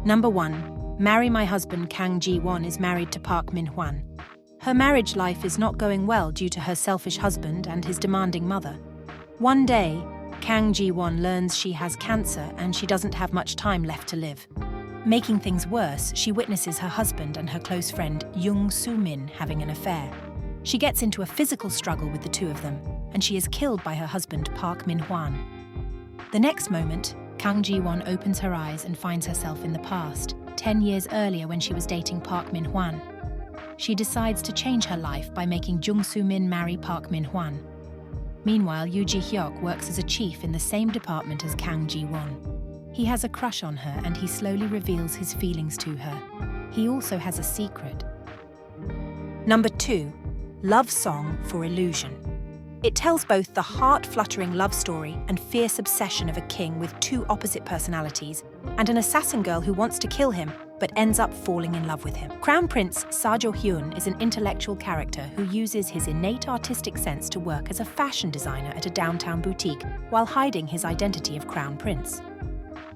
Number 1. Marry My Husband Kang Ji-won is married to Park Min-hwan. Her marriage life is not going well due to her selfish husband and his demanding mother. One day, Kang Ji-won learns she has cancer and she doesn't have much time left to live. Making things worse, she witnesses her husband and her close friend Young Soo-min having an affair. She gets into a physical struggle with the two of them, and she is killed by her husband Park Min-hwan. The next moment, Kang Ji-won opens her eyes and finds herself in the past, 10 years earlier when she was dating Park Min-hwan. She decides to change her life by making Jung Soo-min marry Park Min-hwan. Meanwhile, Yoo Ji-hyuk works as a chief in the same department as Kang Ji-won. He has a crush on her and he slowly reveals his feelings to her. He also has a secret. Number 2. Love Song for Illusion. It tells both the heart-fluttering love story and fierce obsession of a king with two opposite personalities and an assassin girl who wants to kill him but ends up falling in love with him. Crown Prince Seo Hyun is an intellectual character who uses his innate artistic sense to work as a fashion designer at a downtown boutique while hiding his identity of Crown Prince.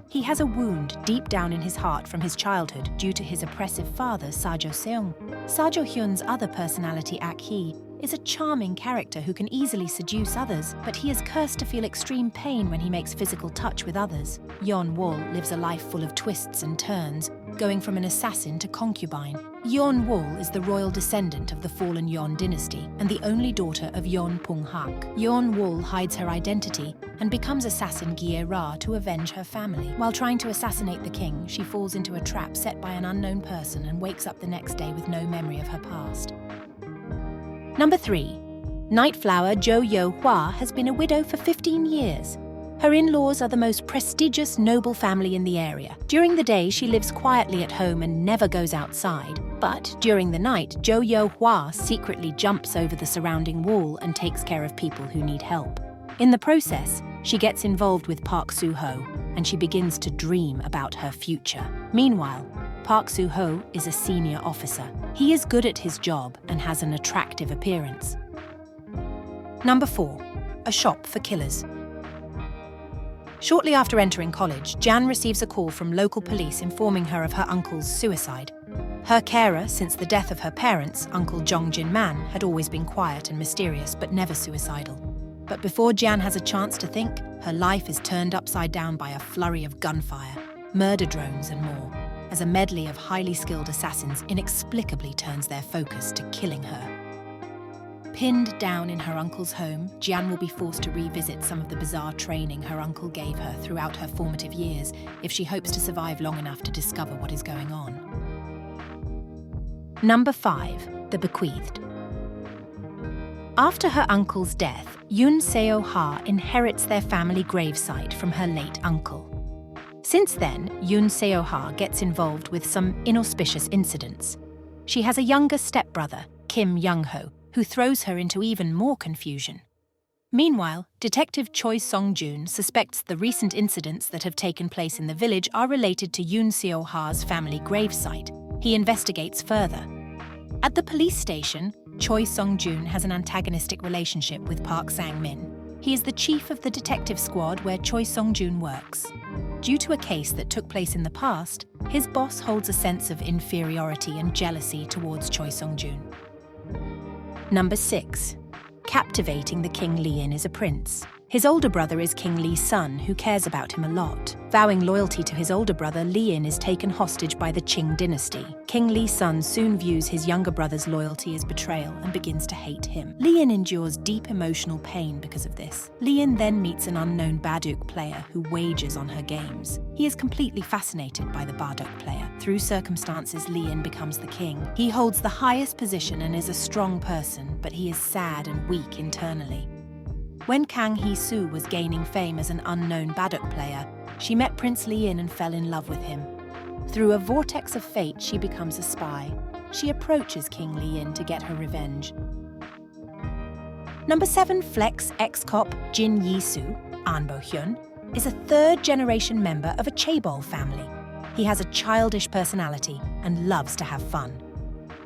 He has a wound deep down in his heart from his childhood due to his oppressive father, Seo Seung. Seo Hyun's other personality, Ak-hee, is a charming character who can easily seduce others, but he is cursed to feel extreme pain when he makes physical touch with others. Yeon-wol lives a life full of twists and turns, going from an assassin to concubine. Yeon-wol is the royal descendant of the fallen Yeon dynasty and the only daughter of Yeon Pung-hak. Yeon-wol hides her identity and becomes assassin Gye-ra to avenge her family. While trying to assassinate the king, she falls into a trap set by an unknown person and wakes up the next day with no memory of her past. Number 3. Nightflower Jo Yo-hwa has been a widow for 15 years. Her in-laws are the most prestigious noble family in the area. During the day, she lives quietly at home and never goes outside. But during the night, Jo Yo-hwa secretly jumps over the surrounding wall and takes care of people who need help. In the process, she gets involved with Park Soo-ho, and she begins to dream about her future. Meanwhile, Park Soo-ho is a senior officer. He is good at his job and has an attractive appearance. Number 4. A Shop for Killers. Shortly after entering college, Jan receives a call from local police informing her of her uncle's suicide. Her carer, since the death of her parents, Uncle Jong Jin-man, had always been quiet and mysterious, but never suicidal. But before Jan has a chance to think, her life is turned upside down by a flurry of gunfire, murder drones and more, as a medley of highly skilled assassins inexplicably turns their focus to killing her. Pinned down in her uncle's home, Jian will be forced to revisit some of the bizarre training her uncle gave her throughout her formative years if she hopes to survive long enough to discover what is going on. Number 5. The Bequeathed. After her uncle's death, Yoon Seo-ha inherits their family gravesite from her late uncle. Since then, Yoon Seo-ha gets involved with some inauspicious incidents. She has a younger stepbrother, Kim Young-ho, who throws her into even more confusion. Meanwhile, Detective Choi Song-joon suspects the recent incidents that have taken place in the village are related to Yoon Seo-ha's family gravesite. He investigates further. At the police station, Choi Song-joon has an antagonistic relationship with Park Sang-min. He is the chief of the detective squad where Choi Song-joon works. Due to a case that took place in the past, his boss holds a sense of inferiority and jealousy towards Choi Song-joon. Number 6. Captivating the King Lee-in is a prince. His older brother is King Lee's son, who cares about him a lot. Vowing loyalty to his older brother, Lee-in is taken hostage by the Qing dynasty. King Lee's son soon views his younger brother's loyalty as betrayal and begins to hate him. Lee-in endures deep emotional pain because of this. Lee-in then meets an unknown Baduk player who wagers on her games. He is completely fascinated by the Baduk player. Through circumstances, Lee-in becomes the king. He holds the highest position and is a strong person, but he is sad and weak internally. When Kang Hee-soo was gaining fame as an unknown Baduk player, she met Prince Lee-in and fell in love with him. Through a vortex of fate, she becomes a spy. She approaches King Lee-in to get her revenge. Number 7. Flex ex-cop Jin Yi-soo, An Bo-hyun, is a third-generation member of a chaebol family. He has a childish personality and loves to have fun.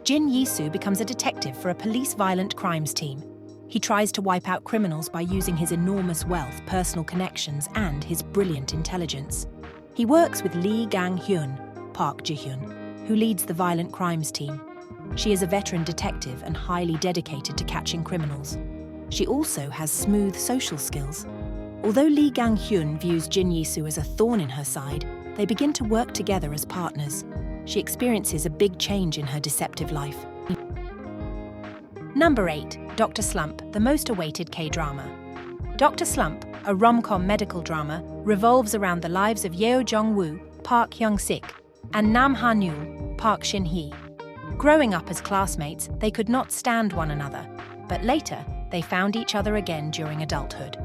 Jin Yi-soo becomes a detective for a police violent crimes team. He tries to wipe out criminals by using his enormous wealth, personal connections, and his brilliant intelligence. He works with Lee Gang-hyun, Park Ji-hyun, who leads the violent crimes team. She is a veteran detective and highly dedicated to catching criminals. She also has smooth social skills. Although Lee Gang-hyun views Jin Yi-soo as a thorn in her side, they begin to work together as partners. She experiences a big change in her deceptive life. Number 8. Dr. Slump, the most awaited K-drama. Dr. Slump, a rom-com medical drama, revolves around the lives of Yeo Jong-woo, Park Hyung-sik, and Nam Ha-neul, Park Shin-hee. Growing up as classmates, they could not stand one another, but later, they found each other again during adulthood.